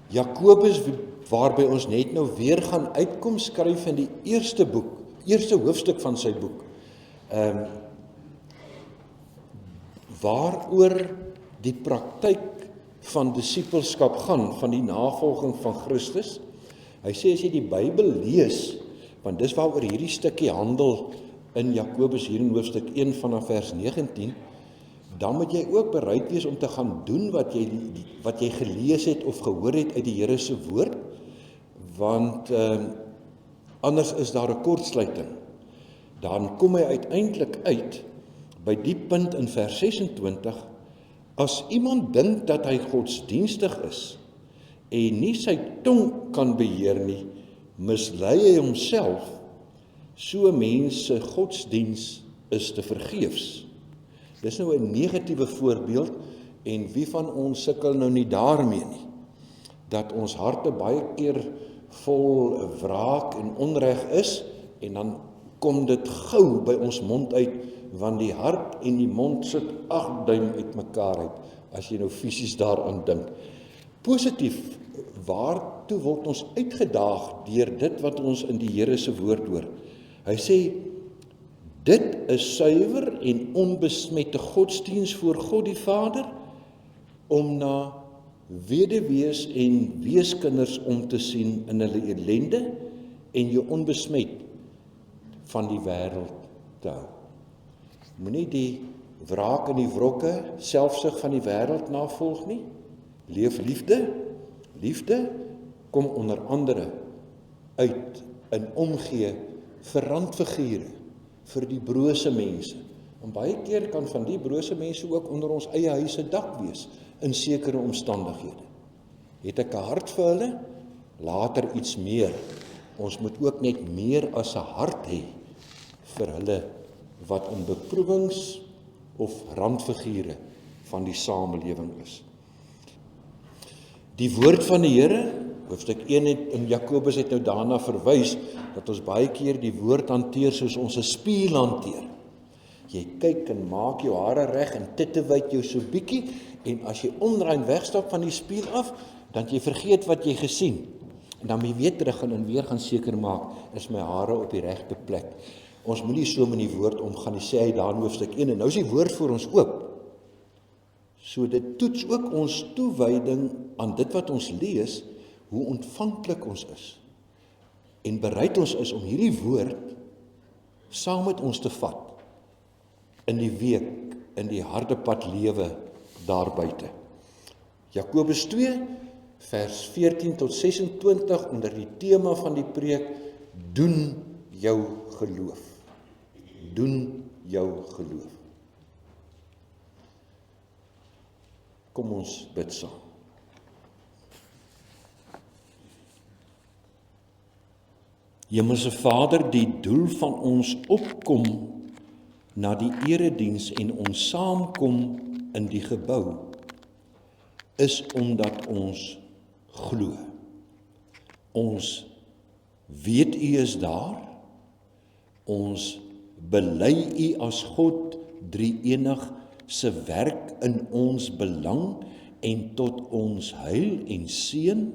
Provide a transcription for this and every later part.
Jakobus, waarby ons net nou weer gaan uitkom, skryf in die eerste hoofstuk van sy boek, waaroor die praktyk van disippelskap gaan, van die navolging van Christus. Hy sê as jy die Bybel lees, want dis waaroor hierdie stukkie handel in Jakobus hier in hoofstuk 1 vanaf vers 19, dan moet jy ook bereid wees om te gaan doen wat jy gelees het of gehoor het uit die Here se woord, want anders is daar 'n kortsluiting. Dan kom hy uiteindelik uit by die punt in vers 26, as iemand dink dat hy godsdienstig is en nie sy tong kan beheer nie, mislei hy homself, so mens se godsdiens is te vergeefs. Dis nou 'n negatiewe voorbeeld, en wie van ons sukkel nou nie daarmee nie, dat ons harte baie keer vol wraak en onreg is, en dan kom dit gou by ons mond uit, want die hart en die mond sit 8 duim uit mekaar uit, as jy nou fisies daaraan dink. Positief, waartoe word ons uitgedaag deur dit wat ons in die Here se woord hoor? Hy sê, dit is suiwer en onbesmette godsdiens voor God die Vader, om na weduwees en weeskinders om te sien in hulle ellende, en jou onbesmet van die wêreld te hou. Moenie die wraak en die wrokke, selfsug van die wêreld navolg nie. Leef liefde. Liefde kom onder andere uit in omgee vir randfigure, vir die brose mense. En baie keer kan van die brose mense ook onder ons eie huis se dak wees, in sekere omstandighede. Het ek 'n hart vir hulle? Later iets meer. Ons moet ook net meer as 'n hart hê vir hulle wat in beproewings of randfigure van die samelewing is. Die woord van die Here, hoofstuk 1 in Jakobus het nou daarna verwys, dat ons baie keer die woord hanteer soos ons 'n spieël hanteer. Jy kyk en maak jou hare reg en titewyd jou so bietjie, en as jy omdraai en wegstap van die spieël af, dan jy vergeet wat jy gesien. En dan moet jy weer terug gaan en weer gaan seker maak, is my hare op die regte plek. Ons moenie so met die woord omgaan nie, sê hy daar in hoofstuk 1, en nou is die woord vir ons oop. So dit toets ook ons toewyding aan dit wat ons lees, hoe ontvanklik ons is, en bereid ons is om hierdie woord saam met ons te vat, in die week, in die harde pad lewe daar buite. Jakobus 2, vers 14 tot 26, onder die tema van die preek, doen jou geloof. Doen jou geloof. Kom ons bid saam. Hemelse Vader, die doel van ons opkom na die erediens en ons saamkom in die gebou, is omdat ons glo. Ons weet U is daar, ons bely U as God drie-enig se werk in ons belang en tot ons heil en seën.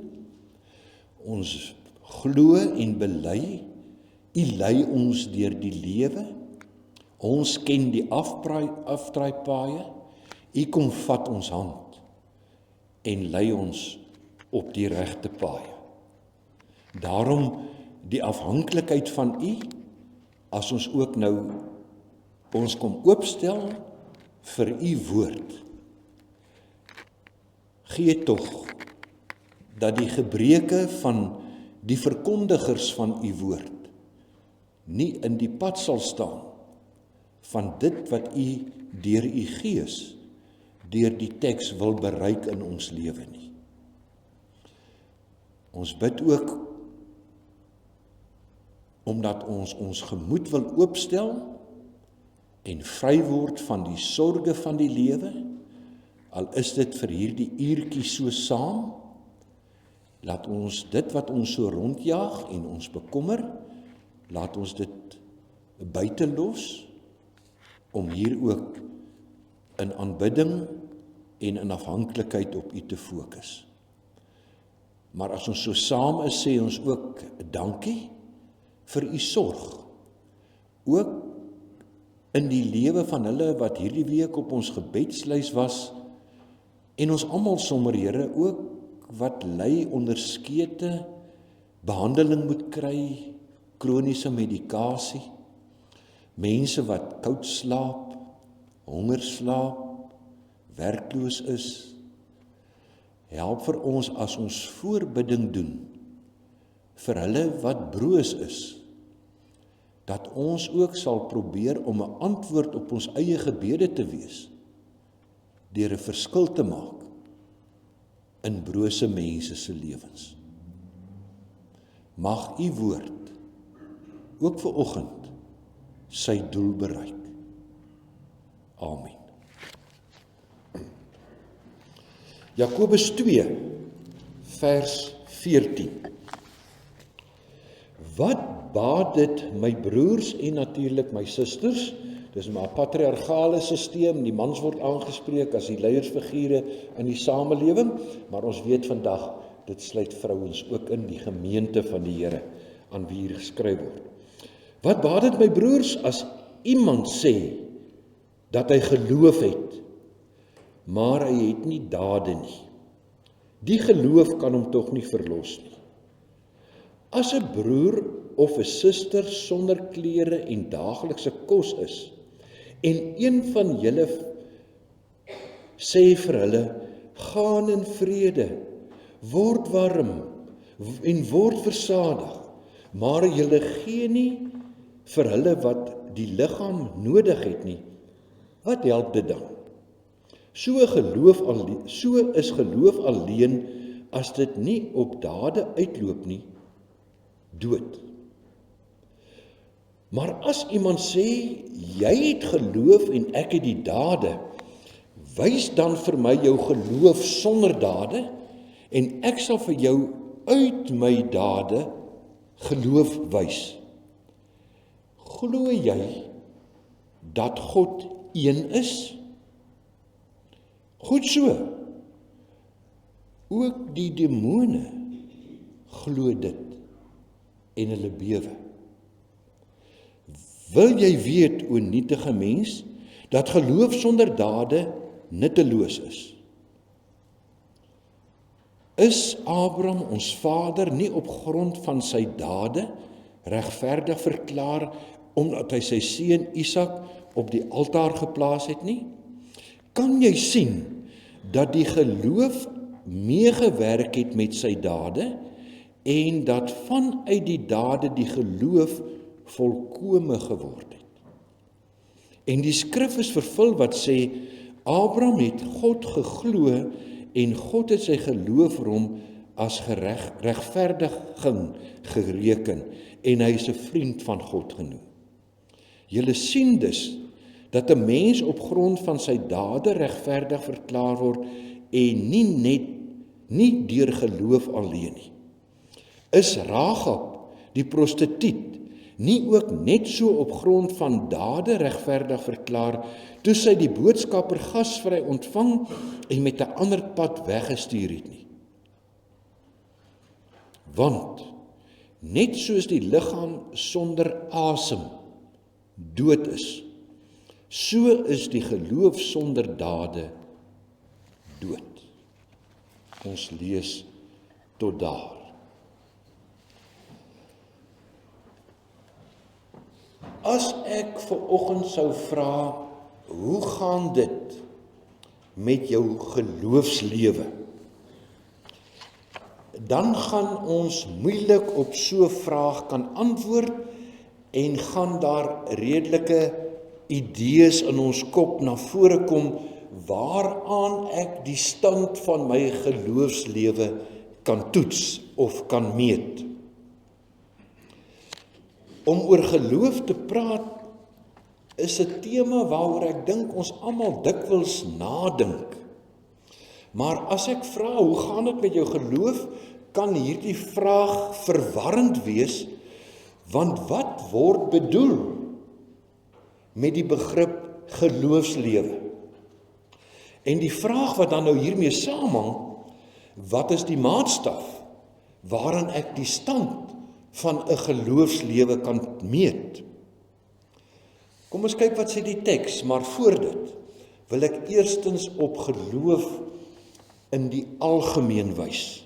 Ons glo en bely, U lei ons deur die lewe. Ons ken die afdraaipaaie. U kom vat ons hand en lei ons op die regte paaie. Daarom die afhanklikheid van U, as ons ook nou ons kom oopstel vir U woord. Gee tog dat die gebreke van die verkondigers van U woord nie in die pad sal staan van dit wat U deur U Gees, deur die teks wil bereik in ons lewe nie. Ons bid ook omdat ons gemoed wil oopstel en vry word van die sorge van die lewe, al is dit vir hierdie uurtjie so saam, laat ons dit wat ons so rondjaag en ons bekommer, laat ons dit buite los, om hier ook in aanbidding en in afhanklikheid op U te fokus. maar as ons so saam is, sê ons ook dankie vir u sorg. Ook in die lewe van hulle wat hierdie week op ons gebedslys was, en ons almal sommer, Here, ook wat ly onder skete, behandeling moet kry, kroniese medikasie, mense wat koud slaap, honger slaap, werkloos is. Help vir ons as ons voorbidding doen vir hulle wat broos is, dat ons ook sal probeer om 'n antwoord op ons eie gebede te wees, deur 'n verskil te maak in brose mense se lewens. Mag u woord ook vir oggend sy doel bereik. Amen. Jakobus 2 vers 14. Wat baat dit my broers en natuurlik my susters? Dis maar 'n patriargale sisteem, die mans word aangespreek as die leiersfigure in die samelewing, maar ons weet vandag, dit sluit vrouens ook in die gemeente van die Here, aan wie hier geskryf word. Wat baat dit my broers as iemand sê dat hy geloof het, maar hy het nie dade nie? Die geloof kan hom tog nie verlos nie. As 'n broer of 'n suster sonder klere en daaglikse kos is, en een van julle sê vir hulle, gaan in vrede, word warm en word versadig, maar julle gee nie vir hulle wat die liggaam nodig het nie, wat help dit dan? So is geloof alleen, as dit nie op dade uitloop nie, dood. Maar as iemand sê, jy het geloof en ek het die dade, wys dan vir my jou geloof sonder dade, en ek sal vir jou uit my dade geloof wys. Glo jy dat God een is? Goed so. Ook die demone glo dit en hulle bewe. Wil jy weet, o nietige mens, dat geloof sonder dade nutteloos is? Is Abraham, ons vader, nie op grond van sy dade regverdig verklaar, omdat hy sy seun Isak op die altaar geplaas het nie? Kan jy sien dat die geloof meegewerk het met sy dade, en dat vanuit die dade die geloof volkome geword het? En die skrif is vervul wat sê, Abraham het God geglo, en God het sy geloof vir hom as rechtverdiging gereken, en hy is 'n vriend van God genoem. Julle sien dus dat 'n mens op grond van sy dade regverdig verklaar word, en nie deur geloof alleen nie. Is Rahab, die prostituut, nie ook net so op grond van dade regverdig verklaar, toe sy die boodskapper gasvry ontvang en met 'n ander pad weggestuur het nie? Want, net soos die liggaam sonder asem dood is, so is die geloof sonder dade dood. Ons lees tot daar. As ek vanoggend sou vra, hoe gaan dit met jou geloofslewe? Dan gaan ons moeilik op so 'n vraag kan antwoord, en gaan daar redelike idees in ons kop na vore kom, waaraan ek die stand van my geloofslewe kan toets of kan meet. Om oor geloof te praat is 'n tema waaroor ek dink ons almal dikwels nadink. Maar as ek vra, hoe gaan dit met jou geloof, kan hierdie vraag verwarrend wees, want wat word bedoel met die begrip geloofslewe? En die vraag wat dan nou hiermee saamhang, wat is die maatstaf waarin ek die stand van 'n geloofslewe kan meet. Kom ons kyk wat sê die teks, maar voor dit wil ek eerstens op geloof in die algemeen wys.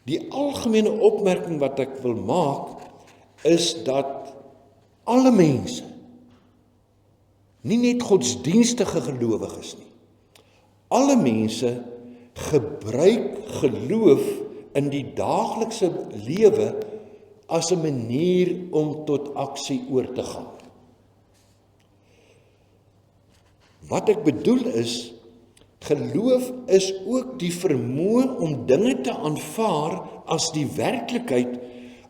Die algemene opmerking wat ek wil maak, is dat alle mense, nie net godsdienstige gelowiges nie, alle mense gebruik geloof in die daaglikse lewe as 'n manier om tot aksie oor te gaan. Wat ek bedoel is, geloof is ook die vermoë om dinge te aanvaar as die werklikheid,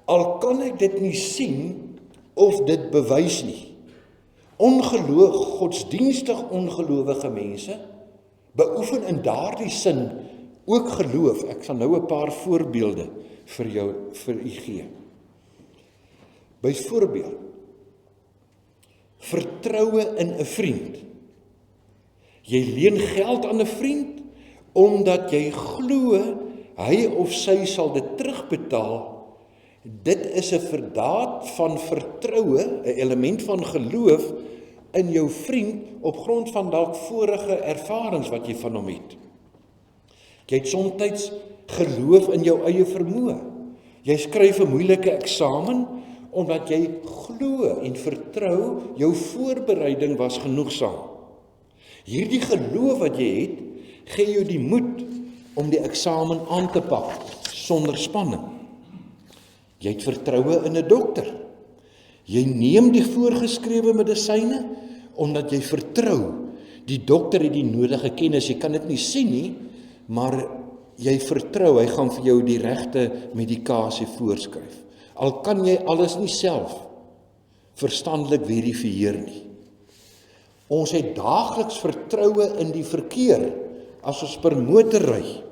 al kan ek dit nie sien of dit bewys nie. Godsdienstig ongelowige mense beoefen in daardie sin ook geloof. Ek sal nou 'n paar voorbeelde vir u gee. Byvoorbeeld, vertroue in 'n vriend. Jy leen geld aan 'n vriend omdat jy glo hy of sy sal dit terugbetaal. Dit is 'n verdaad van vertroue, 'n element van geloof in jou vriend op grond van dalk vorige ervarings wat jy van hom het. Jy het soms geloof in jou eie vermoë. Jy skryf 'n moeilike eksamen omdat jy glo en vertrou jou voorbereiding was genoegsaam. Hierdie geloof wat jy het, gee jou die moed om die eksamen aan te pak sonder spanning. Jy het vertroue in 'n dokter. Jy neem die voorgeskrewe medisyne omdat jy vertrou. Die dokter het die nodige kennis, jy kan dit nie sien nie, maar jy vertrou, hy gaan vir jou die regte medikasie voorskryf. Al kan jy alles nie self verstandelik verifieer nie. Ons het daagliks vertroue in die verkeer as ons per motor ry.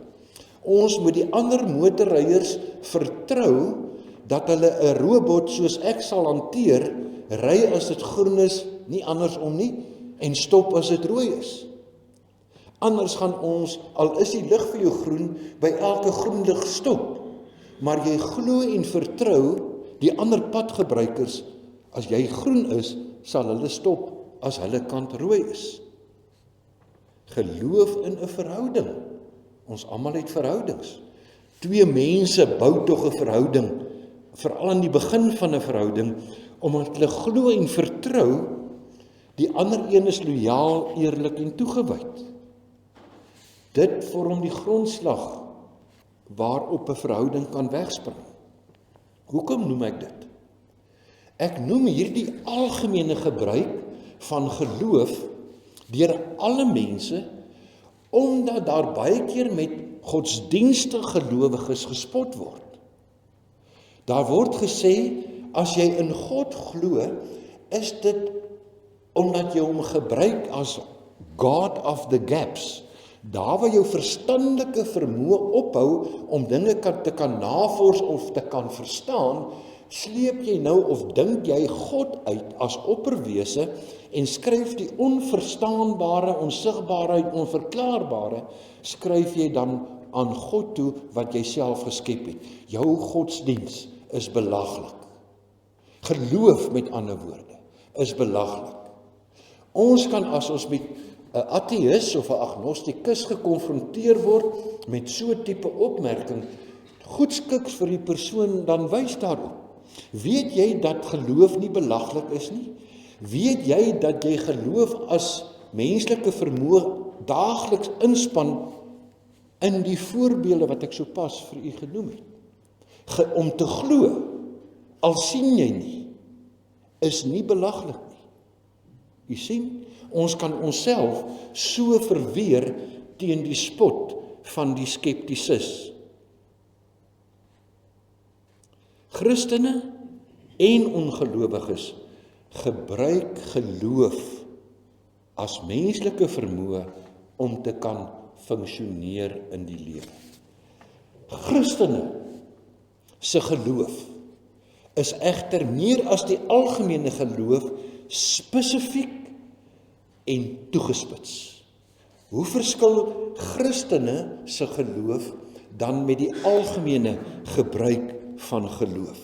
Ons moet die ander motorryers vertrou dat hulle 'n robot soos ek sal hanteer, ry as dit groen is, nie andersom nie, en stop as dit rooi is. Anders gaan ons, al is die lig vir jou groen, by elke groen lig stop. Maar jy glo en vertrou die ander padgebruikers, as jy groen is, sal hulle stop as hulle kant rooi is. Geloof in 'n verhouding. Ons almal het verhoudings. Twee mense bou tog 'n verhouding, veral aan die begin van 'n verhouding, omdat hulle glo en vertrou, die ander een is lojaal, eerlik en toegewyd. Dit vorm die grondslag waarop 'n verhouding kan wegspring. Hoekom noem ek dit? Ek noem hierdie algemene gebruik van geloof deur alle mense, omdat daar baie keer met godsdienstige gelowiges gespot word. Daar word gesê, as jy in God glo, is dit omdat jy hom gebruik as God of the gaps. Daar waar jou verstandelike vermoë ophou om dinge te kan navors of te kan verstaan, sleep jy nou of dink jy God uit as opperwese en skryf die onverstaanbare, onsigbare en onverklaarbare, skryf jy dan aan God toe wat jy self geskep het. Jou godsdiens is belaglik. Geloof, met ander woorde, is belaglik. Ons kan, as ons met 'n ateïs of 'n agnostikus gekonfronteer word met so 'n tipe opmerking, goedskiks vir die persoon dan wys daarop. Weet jy dat geloof nie belaglik is nie? Weet jy dat jy geloof as menslike vermoë daagliks inspann in die voorbeelde wat ek sopas vir u genoem het? Om te glo, al sien jy nie, is nie belaglik nie. U sien, ons kan onsself so verweer teen die spot van die skeptisis. Christene en ongelowiges gebruik geloof as menslike vermoë om te kan funksioneer in die lewe. Christene se geloof is egter meer as die algemene geloof spesifiek en toegespits. Hoe verskil Christene se geloof dan met die algemene gebruik van geloof.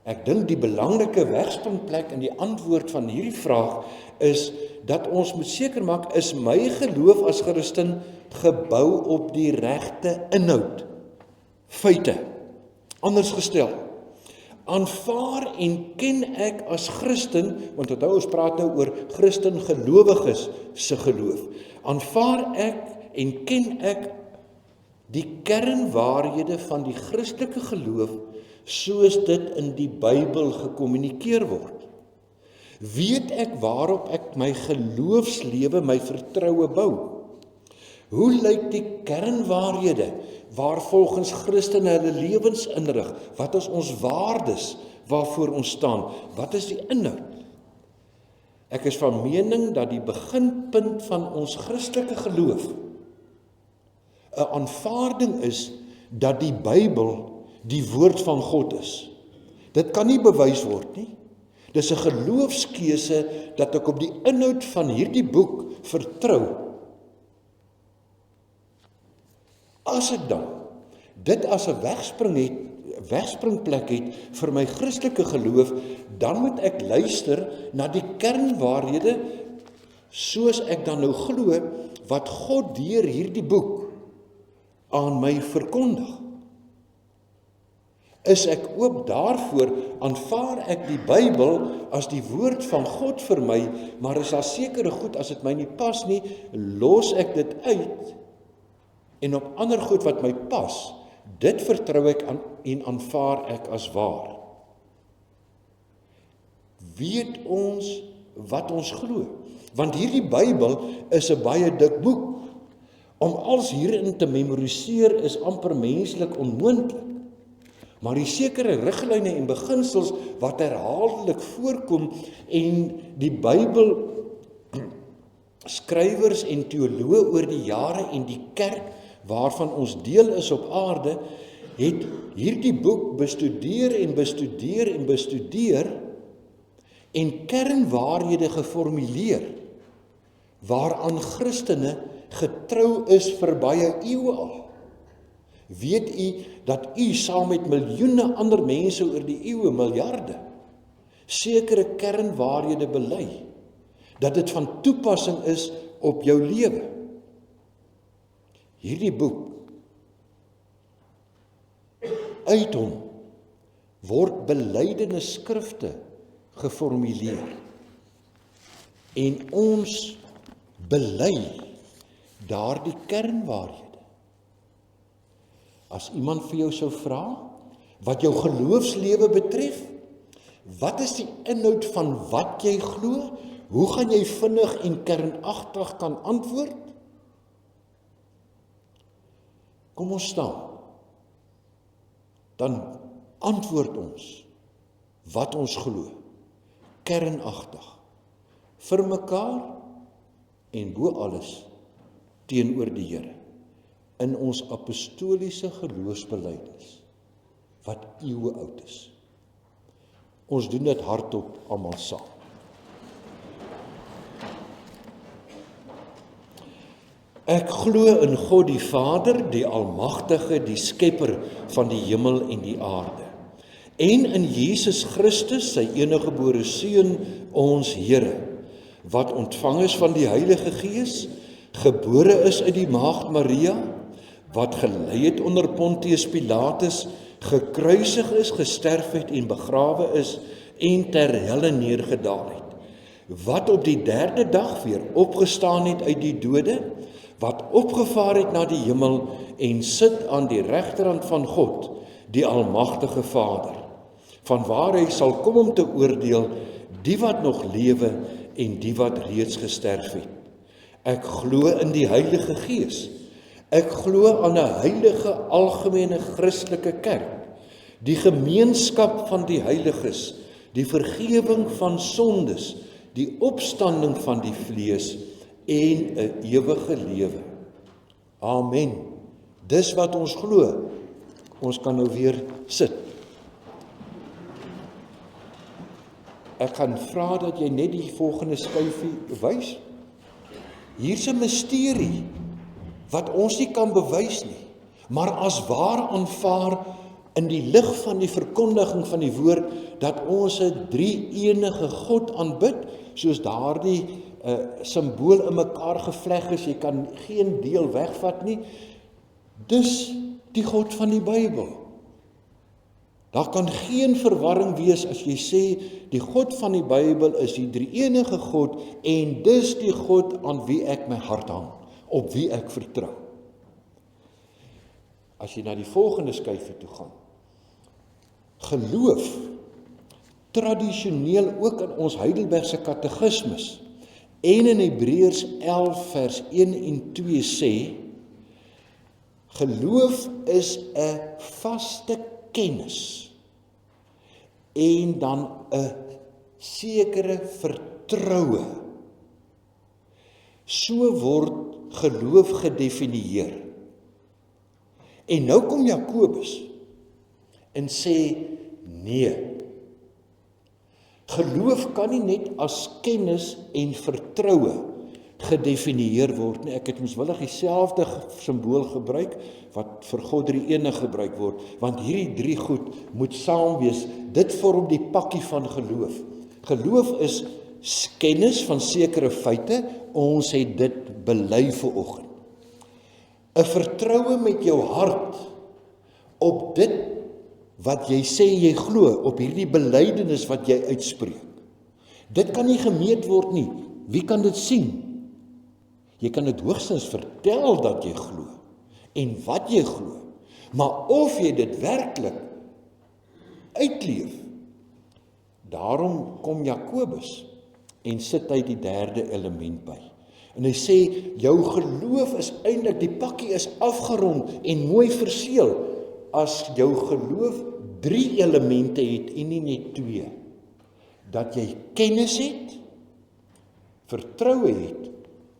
Ek dink die belangrike wegspringplek in die antwoord van hierdie vraag is dat ons moet seker maak, is my geloof as Christen gebou op die regte inhoud, feite. Anders gestel, aanvaar en ken ek as Christen, want onthou ons praat nou oor Christen gelowiges se geloof, aanvaar ek en ken ek die kernwaarhede van die Christelike geloof soos dit in die Bybel gekommunikeer word. Weet ek waarop ek my geloofslewe, my vertroue bou? Hoe lyk die kernwaarhede waar volgens Christene hulle lewens inrig? Wat is ons waardes waarvoor ons staan? Wat is die inhoud? Ek is van mening dat die beginpunt van ons Christelike geloof 'n aanvaarding is dat die Bybel die woord van God is. Dit kan nie bewys word nie. Dis 'n geloofskeuse dat ek op die inhoud van hierdie boek vertrou. As ek dan dit as 'n wegspringplek het vir my Christelike geloof, dan moet ek luister na die kernwaarhede soos ek dan nou glo wat God deur hierdie boek aan my verkondig. Is ek oop daarvoor, aanvaar ek die Bybel as die woord van God vir my, maar is daar sekere goed, as dit my nie pas nie, los ek dit uit, en op ander goed wat my pas, dit vertrou ek aan en aanvaar ek as waar. Weet ons wat ons glo? Want hierdie Bybel is 'n baie dik boek. Om alles hierin te memoriseer is amper menslik onmoontlik. Maar die sekere riglyne en beginsels wat herhaaldelik voorkom en die Bybel skrywers en teoloë oor die jare en die kerk waarvan ons deel is op aarde, het hierdie boek bestudeer en kernwaarhede geformuleer waaraan Christene getrou is vir baie eeue al. Weet u dat u saam met miljoene ander mense oor die eeue, miljarde, sekere kernwaarhede bely, dat dit van toepassing is op jou lewe? Hierdie boek, uit hom word belydende skrifte geformuleer en ons bely daardie kernwaarhede. As iemand vir jou sou vra, wat jou geloofslewe betref, wat is die inhoud van wat jy glo? Hoe gaan jy vinnig en kernagtig kan antwoord? Kom ons staan. Dan antwoord ons wat ons glo, kernagtig, vir mekaar en bo alles teenoor die Here, in ons apostoliese geloofsbelijdenis, wat eeue oud is. Ons doen dit hardop almal saam. Ek glo in God die Vader, die Almagtige, die Skepper van die hemel en die aarde, en in Jesus Christus, sy eniggebore Seun, ons Here, wat ontvang is van die Heilige Gees, gebore is uit die Maagd Maria, wat gelei het onder Pontius Pilatus, gekruisig is, gesterf het en begrawe is, en ter helle neergedaal het, wat op die 3de dag weer opgestaan het uit die dode, wat opgevaar het na die hemel en sit aan die regterhand van God, die Almagtige Vader, vanwaar hy sal kom om te oordeel die wat nog lewe en die wat reeds gesterf het. Ek glo in die Heilige Gees. Ek glo aan 'n heilige algemene Christelike kerk, die gemeenskap van die heiliges, die vergewing van sondes, die opstanding van die vlees en 'n ewige lewe. Amen. Dis wat ons glo. Ons kan nou weer sit. Ek gaan vra dat jy net die volgende skyfie wys. Hier's 'n misterie wat ons nie kan bewys nie. maar as waar aanvaar in die lig van die verkondiging van die woord, dat ons 'n drie-enige God aanbid, soos daardie simbool in mekaar gevleg is, jy kan geen deel wegvat nie, dis die God van die Bybel. Daar kan geen verwarring wees as jy sê, die God van die Bybel is die drie-enige God, en dis die God aan wie ek my hart hang, op wie ek vertrou. As jy na die volgende skyfie toe gaan, geloof, tradisioneel ook in ons Heidelbergse katekismus, en in Hebreërs 11 vers 1 en 2 sê, geloof is 'n vaste kennis, en dan 'n sekere vertroue. So word geloof gedefinieer. En nou kom Jakobus en sê, nee, geloof kan nie net as kennis en vertroue gedefinieer word nie. Ek het moswillig dieselfde simbool gebruik wat vir God drie-enig gebruik word, want hierdie drie goed moet saam wees. Dit vorm die pakkie van geloof. Geloof is kennis van sekere feite, ons het dit bely vanoggend. 'n vertroue met jou hart op dit wat jy sê jy glo, op hierdie belydenis wat jy uitspreek. Dit kan nie gemeet word nie. Wie kan dit sien? Jy kan dit hoogstens vertel dat jy glo, en wat jy glo, maar of jy dit werklik uitleef. Daarom kom Jakobus en sit hy die derde element by. En hy sê, jou geloof is eintlik, die pakkie is afgerond en mooi verseël, as jou geloof 3 elemente het en nie net 2. Dat jy kennis het, vertroue het,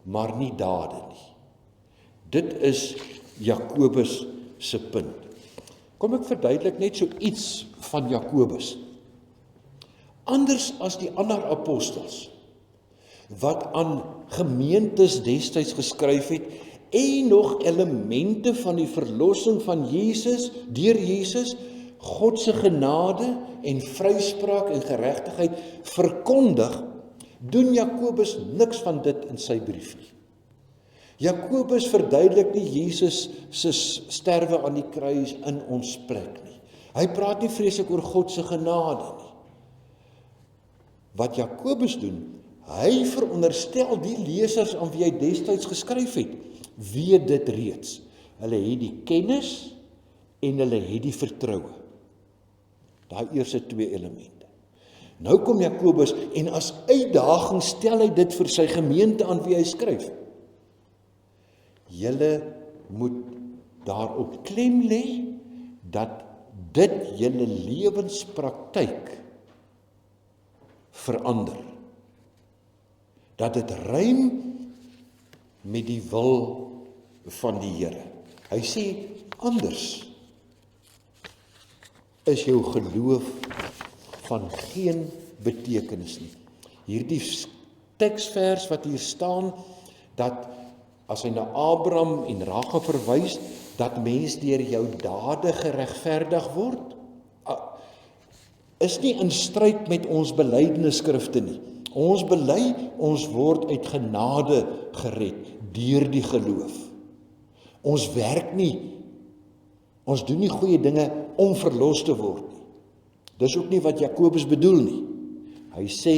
maar nie dade nie. Dit is Jakobus se punt. Kom ek verduidelik net so iets van Jakobus. Anders as die ander apostels, wat aan gemeentes destyds geskryf het, en nog elemente van die verlossing van Jesus, deur Jesus, God se genade en vryspraak en geregtigheid verkondig, doen Jakobus niks van dit in sy brief nie. Jakobus verduidelik nie Jesus se sterwe aan die kruis in ons plek nie. Hy praat nie vreeslik oor God se genade nie. Wat Jakobus doen, hy veronderstel die lesers aan wie hy destyds geskryf het, weet dit reeds. Hulle het die kennis en hulle het die vertroue. Daai eerste 2 elemente. Nou kom Jakobus en as uitdaging stel hy dit vir sy gemeente aan wie hy skryf. Julle moet daarop klem lê dat dit julle lewenspraktyk verander. Dat dit rym met die wil van die Here. Hy sê anders is jou geloof van geen betekenis nie. Hierdie teksvers wat hier staan, dat as hy na Abraham en Rachel verwys, dat mens deur jou dade geregverdig word, is nie in stryd met ons belydenisskrifte nie. Ons bely, ons word uit genade gered, deur die geloof. Ons werk nie, ons doen nie goeie dinge om verlos te word nie. Dis ook nie wat Jakobus bedoel nie. Hy sê,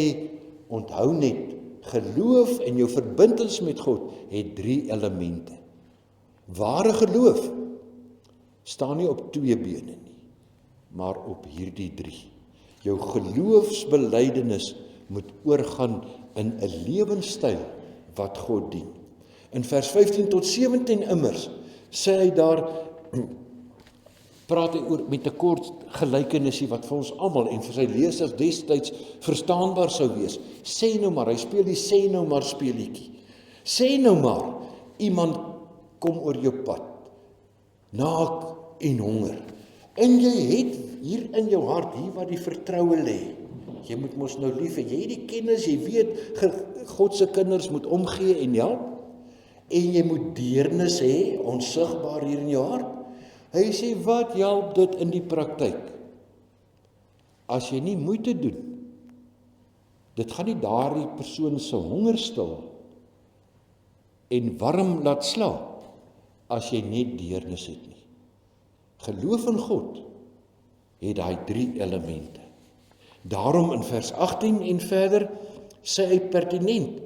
onthou net, geloof en jou verbintenis met God het 3 elemente. Ware geloof staan nie op 2 bene nie, maar op hierdie 3. Jou geloofsbelydenis moet oorgaan in 'n lewenstyl wat God dien. In vers 15 tot 17 immers sê hy daar, praat hy oor met 'n kort gelykenisie wat vir ons almal en vir sy lesers destyds verstaanbaar sou wees. Sê nou maar, hy speel die sê nou maar speelietjie. Sê nou maar, iemand kom oor jou pad, naak en honger. En jy het hier in jou hart, hier waar die vertroue lê. Jy moet mos nou lief hê, jy het die kennis, jy weet, God se kinders moet omgee en help. En jy moet deernis hê, onsigbaar hier in jou hart. Hy sê, wat help dit in die praktyk? As jy nie moeite doen, dit gaan nie daardie persoon se honger stil en warm laat slaap, as jy net deernis het nie. Geloof in God het daai 3 elemente. Daarom in vers 18 en verder sê hy pertinent,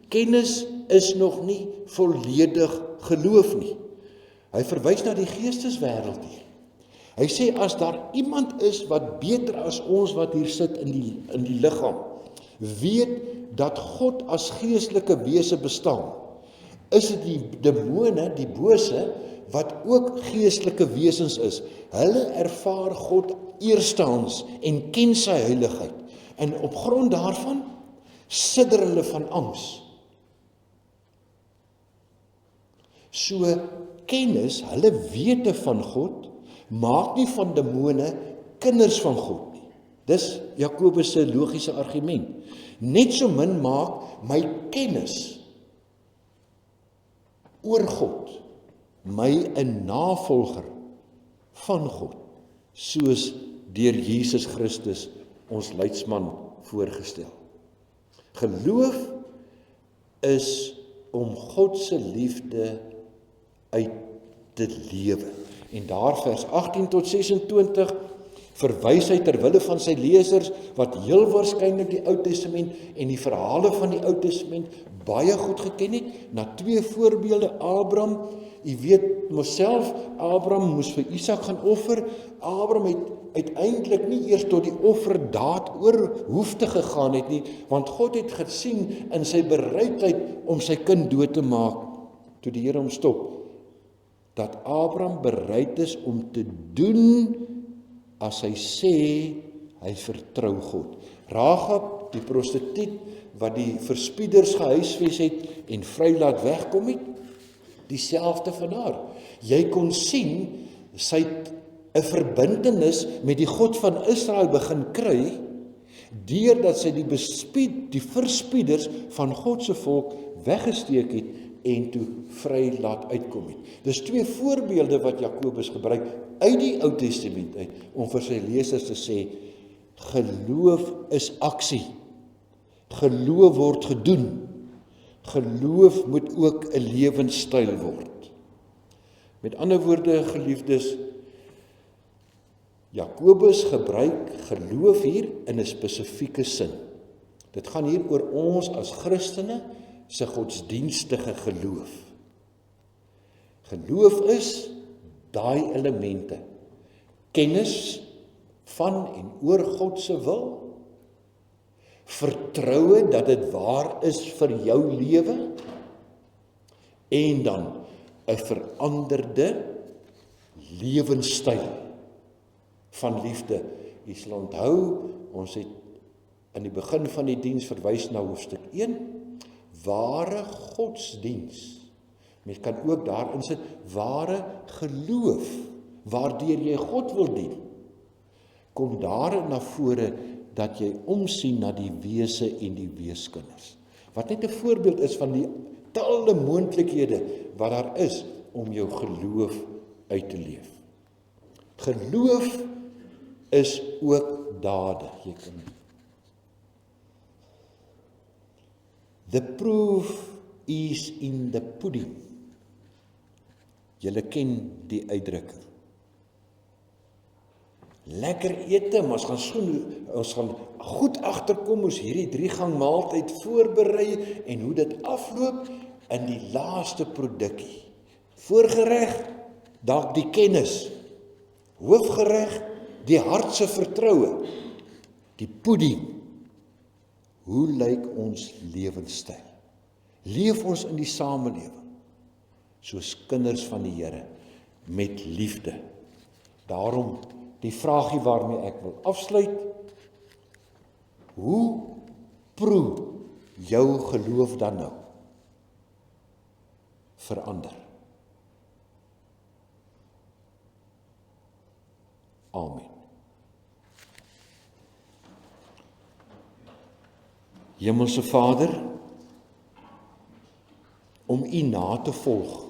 kennis is nog nie volledig geloof nie. Hy verwys na die geesteswêreld hier. Hy sê, as daar iemand is wat beter as ons wat hier sit in die liggaam, weet dat God as geestelike wese bestaan, is dit die demone, die bose, wat ook geestelike wesens is. Hulle ervaar God eerstehands en ken sy heiligheid. En op grond daarvan sidder hulle van angs. So kennis, hulle wete van God, maak nie van demone kinders van God nie. Dis Jakobus se logiese argument. Net so min maak my kennis oor God my 'n navolger van God, soos deur Jesus Christus ons leidsman voorgestel. Geloof is om God se liefde uit te lewe. En daar vers 18 tot 26 verwys hy terwille van sy lesers wat heel waarskynlik die Ou Testament en die verhale van die Ou Testament baie goed geken het, na 2 voorbeelde. Abraham, u weet myself, Abraham moes vir Isak gaan offer. Abraham het uiteindelik nie eers tot die offerdaad oor hoef te gegaan het nie, want God het gesien in sy bereidheid om sy kind dood te maak, toe die Here hom stop, dat Abraham bereid is om te doen as hy sê hy vertrou God. Rahab, die prostituut wat die verspieders gehuisves het en vry laat wegkom het, dieselfde van haar. Jy kon sien sy het 'n verbintenis met die God van Israel begin kry, deurdat sy die verspieders van God se volk weggesteek het en toe vry laat uitkom het. Dis 2 voorbeelde wat Jakobus gebruik uit die Ou Testament uit, om vir sy lesers te sê, geloof is aksie. Geloof word gedoen. Geloof moet ook 'n lewenstyl word. Met ander woorde, geliefdes, Jakobus gebruik geloof hier in 'n spesifieke sin. Dit gaan hier oor ons as Christene se godsdienstige geloof. Geloof is daai elemente: kennis van en oor God se wil, vertroue dat dit waar is vir jou lewe, en dan 'n veranderde lewenstyl van liefde. Jy sal onthou, ons het in die begin van die diens verwys na hoofstuk 1, ware godsdiens. Mens kan ook daarin sit, ware geloof, waardeur jy God wil dien. Kom daarin na vore dat jy omsien na die wese en die weeskinders. Wat net 'n voorbeeld is van die talle moontlikhede wat daar is om jou geloof uit te leef. Geloof is ook dade. The proof is in the pudding. Julle ken die uitdrukking. Lekker ete, maar ons gaan goed agterkom hoe hierdie 3-gang maaltyd voorberei en hoe dit afloop in die laaste produkkie. Voorgereg, dalk die kennis. Hoofgereg, die hart se vertroue. Die pudding. Hoe lyk ons lewenstyl? Leef ons in die samelewing soos kinders van die Here met liefde? Daarom die vraagie waarmee ek wil afsluit: hoe proe jou geloof dan nou verander? Amen. Hemelse Vader, om U na te volg,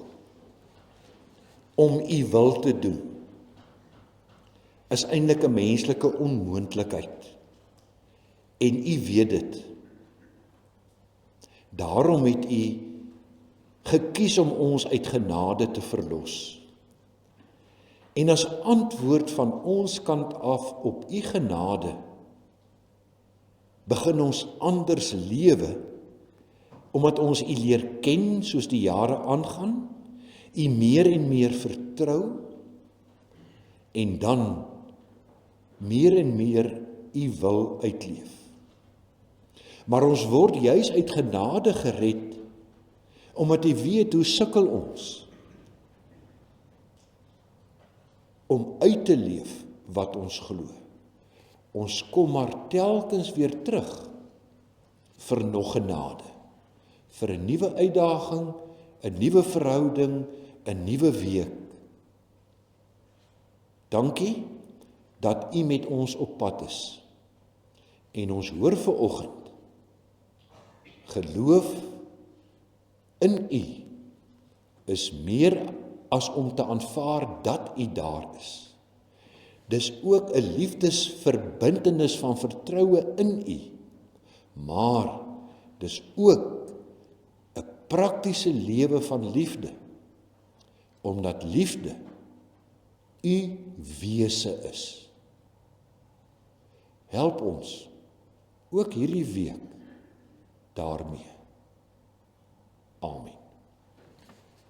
om U wil te doen, is eintlik 'n menslike onmoontlikheid. En U weet dit. Daarom het U gekies om ons uit genade te verlos. En as antwoord van ons kant af op U genade, begin ons anders lewe, omdat ons U leer ken soos die jare aangaan, U meer en meer vertrou, en dan meer en meer U wil uitleef. Maar ons word juis uit genade gered, omdat U weet hoe sukkel ons om uit te leef wat ons glo. Ons kom maar telkens weer terug vir nog genade, vir 'n nuwe uitdaging, 'n nuwe verhouding, 'n nuwe week. Dankie dat U met ons op pad is. En ons hoor vanoggend, geloof in U is meer as om te aanvaar dat U daar is. Dis ook 'n liefdesverbintenis van vertroue in U, maar dis ook 'n praktiese lewe van liefde, omdat liefde U wese is. Help ons ook hierdie week daarmee. Amen.